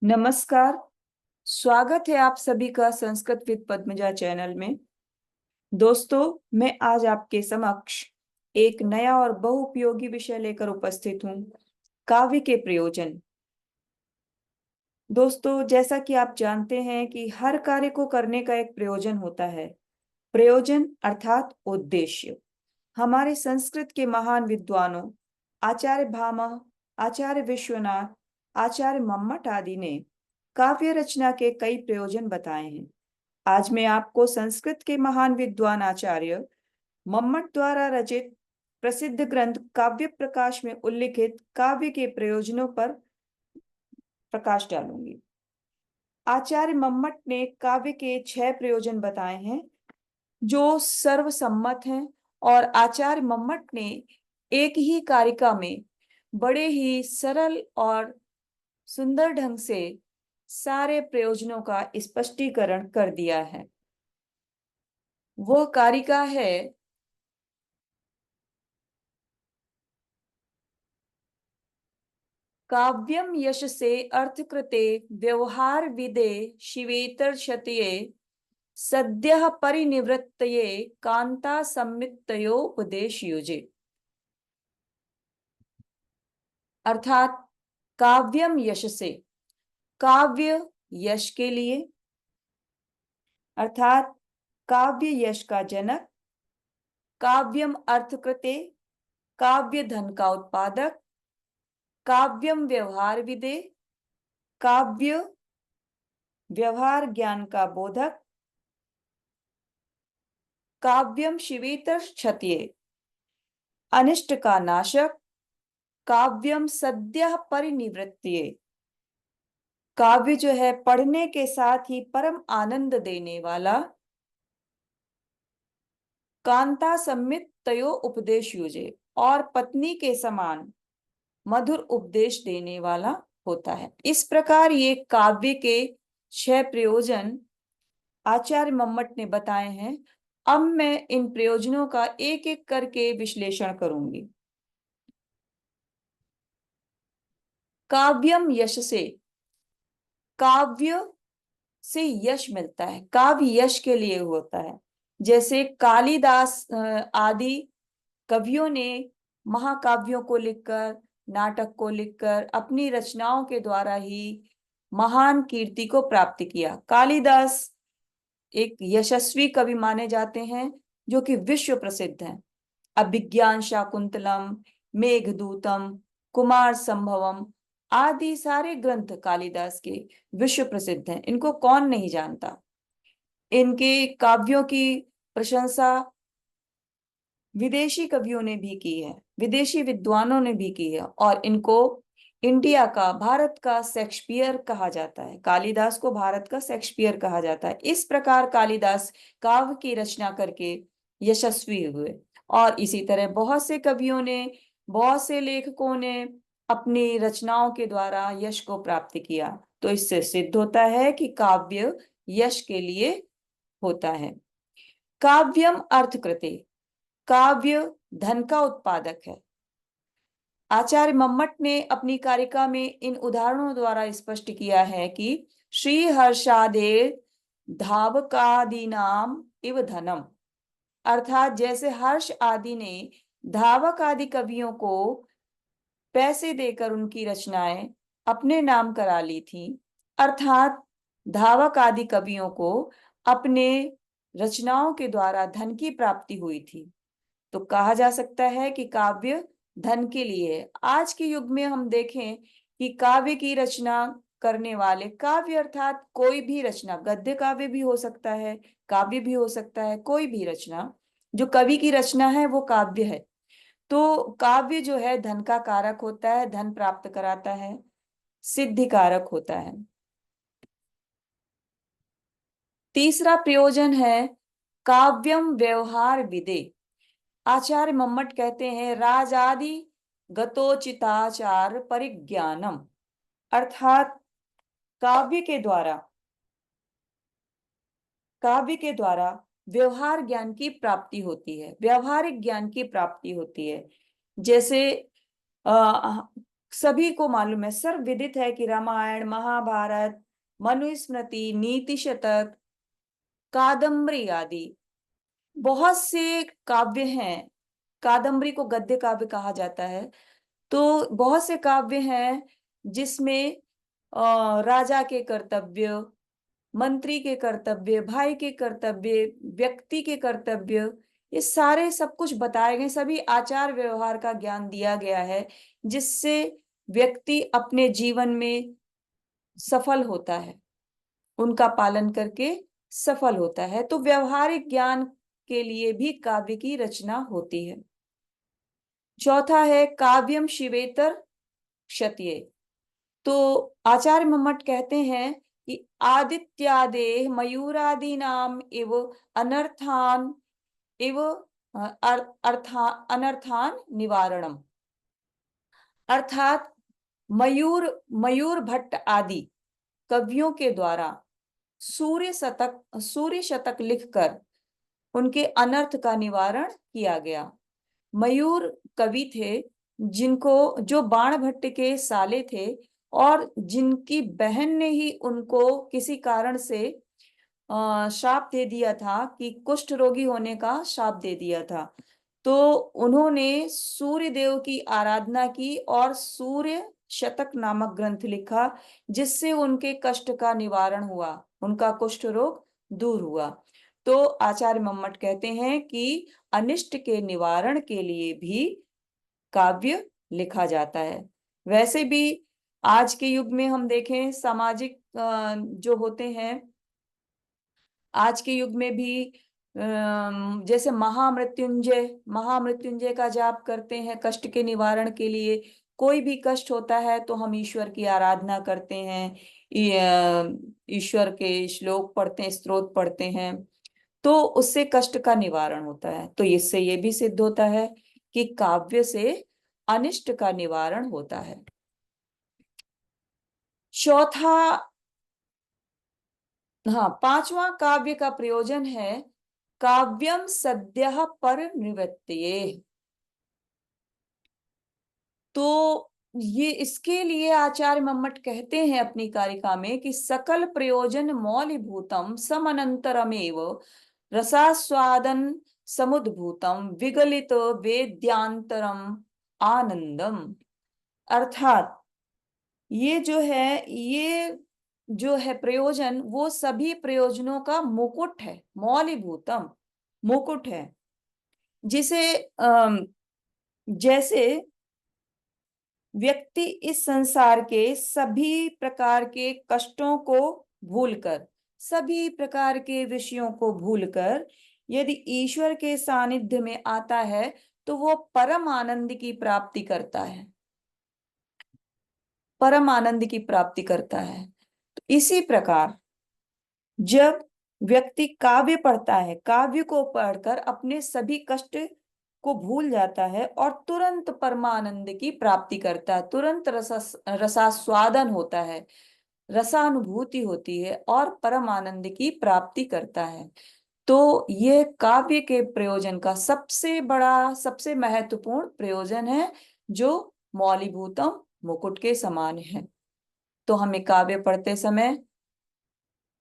नमस्कार। स्वागत है आप सभी का संस्कृत विद पद्मजा चैनल में। दोस्तों, मैं आज आपके समक्ष एक नया और बहुउपयोगी विषय लेकर उपस्थित हूँ। काव्य के प्रयोजन। दोस्तों, जैसा कि आप जानते हैं कि हर कार्य को करने का एक प्रयोजन होता है। प्रयोजन अर्थात उद्देश्य। हमारे संस्कृत के महान विद्वानों आचार्य भामह, आचार्य विश्वनाथ, आचार्य मम्मट आदि ने काव्य रचना के कई प्रयोजन बताए हैं। आज मैं आपको संस्कृत के महान विद्वान आचार्य मम्मट द्वारा रचित प्रसिद्ध ग्रंथ काव्य प्रकाश में उल्लिखित काव्य के प्रयोजनों पर प्रकाश डालूंगी। आचार्य मम्मट ने काव्य के 6 प्रयोजन बताए हैं जो सर्वसम्मत हैं, और आचार्य मम्मट ने एक ही कारिका में बड़े ही सरल और सुंदर ढंग से सारे प्रयोजनों का स्पष्टीकरण कर दिया है। वो कारिका है काव्यम यशसे अर्थकृते व्यवहार विदे शिवेतर क्षतिये सद्यः परिनिवृत्तये कांता सम्मितयो उपदेश युजे। अर्थात काव्यम यशसे, काव्य यश के लिए, अर्थात काव्य यश का जनक। काव्यम अर्थकृते, काव्य धन का उत्पादक। काव्यम व्यवहार विदे, काव्य व्यवहार ज्ञान का बोधक। काव्यम शिवेतर क्षतिये, अनिष्ट का नाशक। काव्यम सद्यः परिनिवृत्तिये, काव्य जो है पढ़ने के साथ ही परम आनंद देने वाला। कांता सम्मित तयो उपदेश युजे, और पत्नी के समान मधुर उपदेश देने वाला होता है। इस प्रकार ये काव्य के 6 प्रयोजन आचार्य मम्मट ने बताए हैं। अब मैं इन प्रयोजनों का एक एक करके विश्लेषण करूंगी। काव्यम यश से, काव्य से यश मिलता है, काव्य यश के लिए होता है। जैसे कालिदास आदि कवियों ने महाकाव्यों को लिखकर, नाटक को लिखकर अपनी रचनाओं के द्वारा ही महान कीर्ति को प्राप्त किया। कालिदास एक यशस्वी कवि माने जाते हैं जो कि विश्व प्रसिद्ध हैं। अभिज्ञान शाकुंतलम, मेघदूतम, कुमार संभवम आदि सारे ग्रंथ कालिदास के विश्व प्रसिद्ध हैं। इनको कौन नहीं जानता। इनके काव्यों की प्रशंसा विदेशी कवियों ने भी की है, विदेशी विद्वानों ने भी की है, और इनको इंडिया का, भारत का शेक्सपियर कहा जाता है। कालिदास को भारत का शेक्सपियर कहा जाता है। इस प्रकार कालिदास काव्य की रचना करके यशस्वी हुए, और इसी तरह बहुत से कवियों ने, बहुत से लेखकों ने अपनी रचनाओं के द्वारा यश को प्राप्त किया। तो इससे सिद्ध होता है कि काव्य यश के लिए होता है। काव्यम अर्थकृते, काव्य धन का उत्पादक है। आचार्य मम्मट ने अपनी कारिका में इन उदाहरणों द्वारा स्पष्ट किया है कि श्री हर्षादे धावकादीनाम इव धनम, अर्थात जैसे हर्ष आदि ने धावक आदि कवियों को पैसे देकर उनकी रचनाएं अपने नाम करा ली थी, अर्थात धावक आदि कवियों को अपने रचनाओं के द्वारा धन की प्राप्ति हुई थी। तो कहा जा सकता है कि काव्य धन के लिए है। आज के युग में हम देखें कि काव्य की रचना करने वाले, काव्य अर्थात कोई भी रचना, गद्य काव्य भी हो सकता है, काव्य भी हो सकता है, कोई भी रचना जो कवि की रचना है वो काव्य है। तो काव्य जो है धन का कारक होता है, धन प्राप्त कराता है, सिद्धि कारक होता है। तीसरा प्रयोजन है काव्यम व्यवहार विदे। आचार्य मम्मट कहते हैं राजादि गतोचिताचार परिज्ञानम, अर्थात काव्य के द्वारा, काव्य के द्वारा व्यवहार ज्ञान की प्राप्ति होती है, व्यवहारिक ज्ञान की प्राप्ति होती है। जैसे सभी को मालूम है, सर्वविदित है कि रामायण, महाभारत, मनुस्मृति, नीति शतक, कादम्बरी आदि बहुत से काव्य हैं। कादम्बरी को गद्य काव्य कहा जाता है। तो बहुत से काव्य हैं जिसमें राजा के कर्तव्य, मंत्री के कर्तव्य, भाई के कर्तव्य, व्यक्ति के कर्तव्य, ये सारे सब कुछ बताए गए। सभी आचार व्यवहार का ज्ञान दिया गया है, जिससे व्यक्ति अपने जीवन में सफल होता है, उनका पालन करके सफल होता है। तो व्यवहारिक ज्ञान के लिए भी काव्य की रचना होती है। चौथा है काव्यम शिवेतर क्षत्रिय। तो आचार्य मम्मट कहते हैं कि आदित्यादेह मयूरादि नाम इव अनर्थान इव अनर्थान निवारणम। अर्थात मयूर भट्ट आदि कवियों के द्वारा सूर्य शतक लिखकर उनके अनर्थ का निवारण किया गया। मयूर कवि थे जिनको, जो बाणभट्ट के साले थे और जिनकी बहन ने ही उनको किसी कारण से श्राप दे दिया था, कि कुष्ठ रोगी होने का श्राप दे दिया था। तो उन्होंने सूर्य देव की आराधना की और सूर्य शतक नामक ग्रंथ लिखा, जिससे उनके कष्ट का निवारण हुआ, उनका कुष्ठ रोग दूर हुआ। तो आचार्य मम्मट कहते हैं कि अनिष्ट के निवारण के लिए भी काव्य लिखा जाता है। वैसे भी आज के युग में हम देखें, सामाजिक जो होते हैं, आज के युग में भी जैसे महामृत्युंजय का जाप करते हैं कष्ट के निवारण के लिए। कोई भी कष्ट होता है तो हम ईश्वर की आराधना करते हैं, ईश्वर के श्लोक पढ़ते हैं, स्तोत्र पढ़ते हैं, तो उससे कष्ट का निवारण होता है। तो इससे ये भी सिद्ध होता है कि काव्य से अनिष्ट का निवारण होता है। चौथा, हाँ, पांचवा काव्य का प्रयोजन है काव्यम सद्यः पर निवृत्तये। तो ये इसके लिए आचार्य मम्मट कहते हैं अपनी कारिका में कि सकल प्रयोजन मौलिभूतम समनंतरमेव रसास्वादन समुद्भूतम विगलित वेद्यांतरम आनंदम। अर्थात ये जो है प्रयोजन, वो सभी प्रयोजनों का मुकुट है, मौलिभूतम मुकुट है, जिसे जैसे व्यक्ति इस संसार के सभी प्रकार के कष्टों को भूलकर, सभी प्रकार के विषयों को भूलकर यदि ईश्वर के सानिध्य में आता है तो वो परम आनंद की प्राप्ति करता है, परम आनंद की प्राप्ति करता है। तो इसी प्रकार जब व्यक्ति काव्य पढ़ता है, काव्य को पढ़कर अपने सभी कष्ट को भूल जाता है और तुरंत परमानंद की प्राप्ति करता है, तुरंत रसास्वादन होता है, रसानुभूति होती है और परम आनंद की प्राप्ति करता है। तो यह काव्य के प्रयोजन का सबसे बड़ा, सबसे महत्वपूर्ण प्रयोजन है, जो मौलिभूतम मुकुट के समान है। तो हमें काव्य पढ़ते समय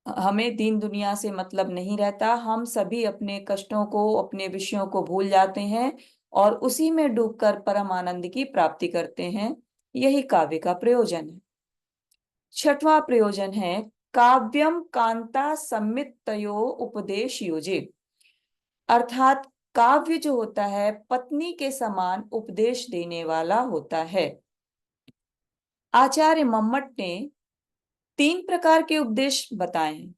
हमें दीन दुनिया से मतलब नहीं रहता, हम सभी अपने कष्टों को, अपने विषयों को भूल जाते हैं और उसी में डूबकर परम आनंद की प्राप्ति करते हैं। यही काव्य का प्रयोजन है। छठवां प्रयोजन है काव्यम कांता सम्मितयो उपदेश युजे। अर्थात काव्य जो होता है पत्नी के समान उपदेश देने वाला होता है। आचार्य मम्मट ने 3 प्रकार के उपदेश बताए हैं।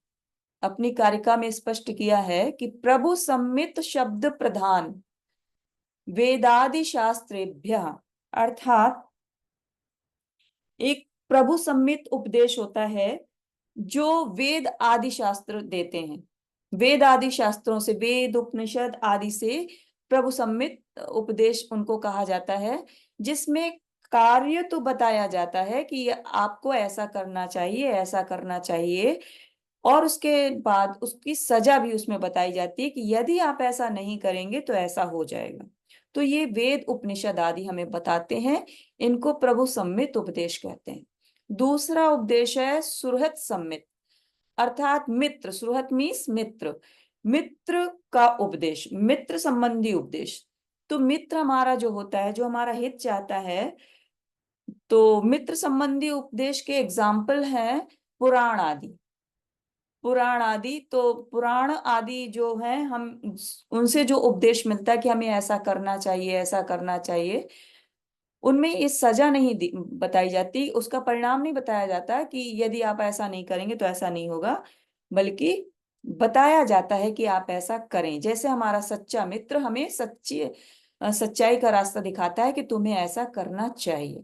अपनी कारिका में स्पष्ट किया है कि प्रभु सम्मित शब्द प्रधान वेदादि शास्त्रेभ्य। अर्थात एक प्रभु सम्मित उपदेश होता है जो वेद आदि शास्त्र देते हैं। वेद आदि शास्त्रों से, वेद उपनिषद आदि से प्रभु सम्मित उपदेश उनको कहा जाता है, जिसमें कार्य तो बताया जाता है कि आपको ऐसा करना चाहिए, ऐसा करना चाहिए, और उसके बाद उसकी सजा भी उसमें बताई जाती है कि यदि आप ऐसा नहीं करेंगे तो ऐसा हो जाएगा। तो ये वेद उपनिषद आदि हमें बताते हैं, इनको प्रभु सम्मित उपदेश कहते हैं। दूसरा उपदेश है सुहृत सम्मित, अर्थात मित्र, सुहृत मीन्स मित्र, मित्र का उपदेश, मित्र संबंधी उपदेश। तो मित्र हमारा जो होता है, जो हमारा हित चाहता है, तो मित्र संबंधी उपदेश के एग्जाम्पल हैं पुराण आदि। पुराण आदि, तो पुराण आदि जो है, हम उनसे जो उपदेश मिलता है कि हमें ऐसा करना चाहिए, ऐसा करना चाहिए, उनमें ये सजा नहीं बताई जाती, उसका परिणाम नहीं बताया जाता कि यदि आप ऐसा नहीं करेंगे तो ऐसा नहीं होगा, बल्कि बताया जाता है कि आप ऐसा करें। जैसे हमारा सच्चा मित्र हमें सच्चाई का रास्ता दिखाता है कि तुम्हें ऐसा करना चाहिए।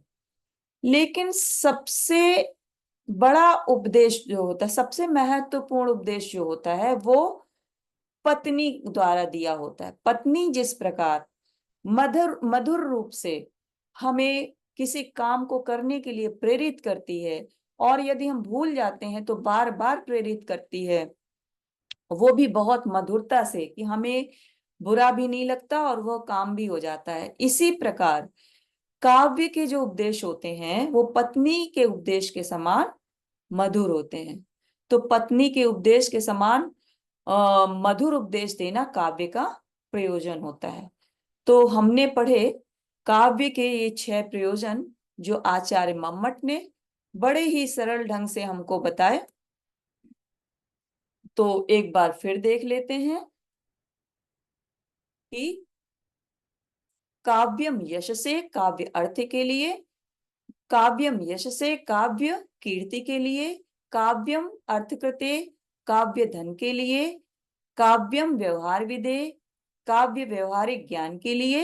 लेकिन सबसे बड़ा उपदेश जो होता है, सबसे महत्वपूर्ण उपदेश जो होता है, वो पत्नी द्वारा दिया होता है। पत्नी जिस प्रकार मधुर मधुर रूप से हमें किसी काम को करने के लिए प्रेरित करती है, और यदि हम भूल जाते हैं तो बार बार प्रेरित करती है, वो भी बहुत मधुरता से, कि हमें बुरा भी नहीं लगता और वह काम भी हो जाता है। इसी प्रकार काव्य के जो उपदेश होते हैं वो पत्नी के उपदेश के समान मधुर होते हैं। तो पत्नी के उपदेश के समान मधुर उपदेश देना काव्य का प्रयोजन होता है। तो हमने पढ़े काव्य के ये 6 प्रयोजन, जो आचार्य मम्मट ने बड़े ही सरल ढंग से हमको बताए। तो एक बार फिर देख लेते हैं कि काव्यम यशसे, काव्य अर्थ के लिए, काव्यम यशसे, काव्य कीर्ति के लिए, काव्यम अर्थकृते, काव्य धन के लिए, काव्यम व्यवहार विदे, काव्य व्यवहारिक ज्ञान के लिए,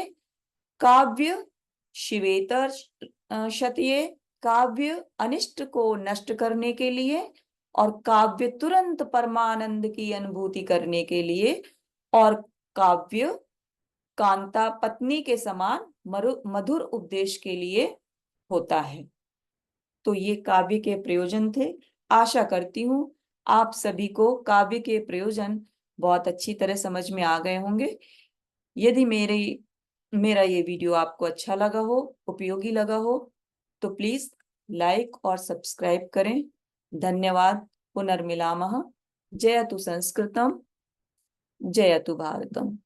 काव्य शिवेतर शतीये, काव्य अनिष्ट को नष्ट करने के लिए, और काव्य तुरंत परमानंद की अनुभूति करने के लिए, और काव्य कांता पत्नी के समान मधुर उपदेश के लिए होता है। तो ये काव्य के प्रयोजन थे। आशा करती हूँ आप सभी को काव्य के प्रयोजन बहुत अच्छी तरह समझ में आ गए होंगे। यदि मेरा ये वीडियो आपको अच्छा लगा हो, उपयोगी लगा हो, तो प्लीज लाइक और सब्सक्राइब करें। धन्यवाद। पुनर्मिलामः। जयतु संस्कृतम, जयतु भारतम।